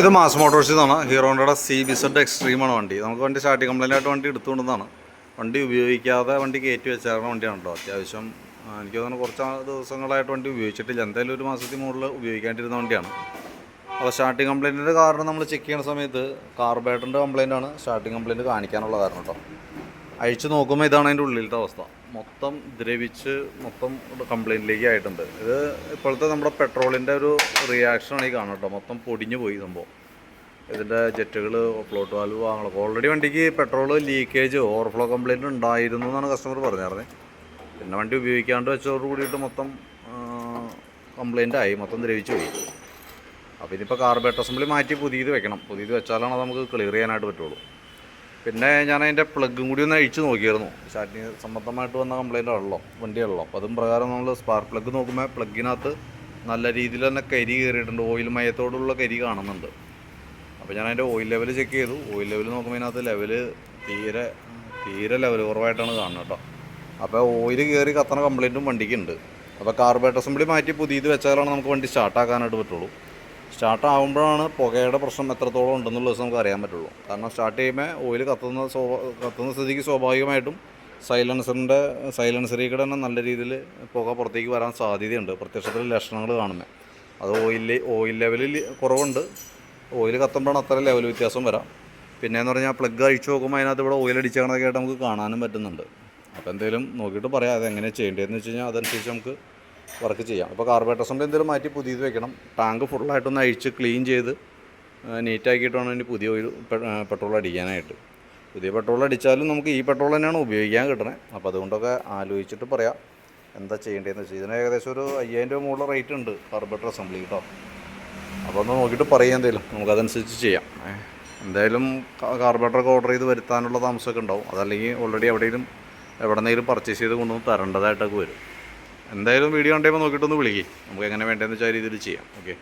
ഇത് മാസ് മോട്ടോഴ്സിൽ നിന്നാണ്. ഹീറോയുടെ CBZ എക്സ്ട്രീമാണ് വണ്ടി. നമുക്ക് വണ്ടി സ്റ്റാർട്ടിങ് കംപ്ലൈൻ്റ് ആയിട്ട് വണ്ടി എടുത്തുകൊണ്ടെന്നാണ്. വണ്ടി ഉപയോഗിക്കാതെ വണ്ടി കയറ്റി വെച്ചായിരുന്ന വണ്ടിയാണ് കേട്ടോ. അത്യാവശ്യം എനിക്ക് തോന്നുന്നു കുറച്ച് ദിവസങ്ങളായിട്ട് വണ്ടി ഉപയോഗിച്ചിട്ടില്ല. എന്തായാലും ഒരു മാസത്തിൽ മുകളിൽ ഉപയോഗിക്കാണ്ടിരുന്ന വണ്ടിയാണ്. അപ്പോൾ സ്റ്റാർട്ടിങ് കംപ്ലൈൻറ്റിൻ്റെ കാരണം നമ്മൾ ചെക്ക് ചെയ്യുന്ന സമയത്ത് കാർബറേറ്ററിൻ്റെ കംപ്ലൈൻ്റാണ് സ്റ്റാർട്ടിങ് കംപ്ലൈൻറ്റ് കാണിക്കാനുള്ള കാരണം കേട്ടോ. അഴിച്ച് നോക്കുമ്പോൾ ഇതാണ് അതിൻ്റെ ഉള്ളിലത്തെ അവസ്ഥ. മൊത്തം ദ്രവിച്ച് മൊത്തം കംപ്ലൈൻറ്റിലേക്ക് ആയിട്ടുണ്ട്. ഇത് ഇപ്പോഴത്തെ നമ്മുടെ പെട്രോളിൻ്റെ ഒരു റിയാക്ഷനാണ് ഈ കാണുന്നത് കേട്ടോ. മൊത്തം പൊടിഞ്ഞു പോയി സംഭവം. ഇതിൻ്റെ ജെറ്റുകൾ, ഫ്ലോട്ട് വാൽവ് വാങ്ങണം. ഓൾറെഡി വണ്ടിക്ക് പെട്രോൾ ലീക്കേജ്, ഓവർഫ്ലോ കംപ്ലൈൻറ്റ് ഉണ്ടായിരുന്നു എന്നാണ് കസ്റ്റമർ പറഞ്ഞിരുന്നത്. പിന്നെ വണ്ടി ഉപയോഗിക്കാണ്ട് വെച്ചതോട് കൂടിയിട്ട് മൊത്തം കംപ്ലൈൻ്റ് ആയി, മൊത്തം ദ്രവിച്ച് പോയി. അപ്പോൾ ഇനിയിപ്പോൾ കാർബറേറ്റർ അസംബ്ലി മാറ്റി പുതിയത് വെക്കണം. പുതിയത് വെച്ചാലാണ് നമുക്ക് ക്ലിയർ ചെയ്യാനായിട്ട് പറ്റുള്ളൂ. പിന്നെ ഞാൻ അതിൻ്റെ പ്ലഗും കൂടി ഒന്ന് അഴിച്ച് നോക്കിയായിരുന്നു. സ്റ്റാർട്ടിങ് സംബന്ധമായിട്ട് വന്ന കംപ്ലൈൻ്റ് ആണല്ലോ വണ്ടിയാണല്ലോ. അപ്പോൾ അതും പ്രകാരം നമ്മൾ സ്പാർക്ക് പ്ലഗ് നോക്കുമ്പോൾ പ്ലഗിനകത്ത് നല്ല രീതിയിൽ തന്നെ കരി കയറിയിട്ടുണ്ട്. ഓയിൽ മയത്തോടുള്ള കരി കാണുന്നുണ്ട്. അപ്പോൾ ഞാൻ അതിൻ്റെ ഓയിൽ ലെവൽ ചെക്ക് ചെയ്തു. ഓയിൽ ലെവൽ നോക്കുമ്പോൾ അതിനകത്ത് ലെവല് തീരെ ലെവൽ കുറവായിട്ടാണ് കാണുന്നത് കേട്ടോ. അപ്പോൾ ഓയിൽ കയറി കത്തണ കംപ്ലൈൻറ്റും വണ്ടിക്കുണ്ട്. അപ്പോൾ കാർബറേറ്റർ അസംബ്ലി മാറ്റി പുതിയത് വെച്ചാലാണ് നമുക്ക് വണ്ടി സ്റ്റാർട്ടാക്കാനായിട്ട് പറ്റുള്ളൂ. സ്റ്റാർട്ട് ആകുമ്പോഴാണ് പുകയുടെ പ്രശ്നം എത്രത്തോളം ഉണ്ടെന്നുള്ള ദിവസം നമുക്ക് അറിയാൻ പറ്റുള്ളൂ. കാരണം സ്റ്റാർട്ട് ചെയ്യുമ്പോൾ ഓയിൽ കത്തുന്ന സ്ഥിതിക്ക് സ്വാഭാവികമായിട്ടും സൈലൻസറിൽ കൂടെ തന്നെ നല്ല രീതിയിൽ പുക പുറത്തേക്ക് വരാൻ സാധ്യതയുണ്ട്. പ്രത്യക്ഷത്തിൽ ലക്ഷണങ്ങൾ കാണുമ്പോൾ അത് ഓയിൽ ലെവലിൽ കുറവുണ്ട്. ഓയിൽ കത്തുമ്പോഴാണ് അത്ര ലെവൽ വ്യത്യാസം വരാം. പിന്നെയെന്ന് പറഞ്ഞാൽ പ്ലഗ് അഴിച്ച് നോക്കുമ്പോൾ അതിനകത്ത് ഇവിടെ ഓയിൽ അടിച്ചേക്കണതൊക്കെ ആയിട്ട് നമുക്ക് കാണാനും പറ്റുന്നുണ്ട്. അപ്പോൾ എന്തെങ്കിലും നോക്കിയിട്ട് പറയാം അതെങ്ങനെയാണ് ചെയ്യേണ്ടതെന്ന് വെച്ച് കഴിഞ്ഞാൽ അതനുസരിച്ച് നമുക്ക് വർക്ക് ചെയ്യാം. അപ്പോൾ കാർബറേറ്റർ അസംബ്ലി എന്തെങ്കിലും മാറ്റി പുതിയത് വെക്കണം. ടാങ്ക് ഫുള്ളായിട്ടൊന്ന് അഴിച്ച് ക്ലീൻ ചെയ്ത് നീറ്റാക്കിയിട്ട് വേണം ഇനി പുതിയ ഓയിൽ പെട്രോൾ അടിക്കാനായിട്ട്. പുതിയ പെട്രോൾ അടിച്ചാലും നമുക്ക് ഈ പെട്രോൾ തന്നെയാണ് ഉപയോഗിക്കാൻ കിട്ടണത്. അപ്പോൾ അതുകൊണ്ടൊക്കെ ആലോചിച്ചിട്ട് പറയാം എന്താ ചെയ്യേണ്ടതെന്ന് വെച്ചാൽ. ഇതിന് ഏകദേശം ഒരു 5000 രൂപ മുകളിൽ റേറ്റ് ഉണ്ട് കാർബറേറ്റർ അസംബ്ലി കേട്ടോ. അപ്പോൾ ഒന്ന് നോക്കിയിട്ട് പറയാം, എന്തെങ്കിലും നമുക്കതനുസരിച്ച് ചെയ്യാം. എന്തായാലും കാർബറേറ്ററൊക്കെ ഓർഡർ ചെയ്ത് വരുത്താനുള്ള താമസമൊക്കെ ഉണ്ടാവും. അതല്ലെങ്കിൽ ഓൾറെഡി എവിടെന്നെങ്കിലും പർച്ചേസ് ചെയ്ത് കൊണ്ടുവന്ന് തരേണ്ടതായിട്ടൊക്കെ വരും. എന്തായാലും വീഡിയോ കണ്ടുമ്പോൾ നോക്കിയിട്ടൊന്ന് വിളിക്കുക. നമുക്ക് എങ്ങനെ വേണ്ടതെന്ന് വെച്ചാൽ രീതിയിൽ ചെയ്യാം. ഓക്കെ.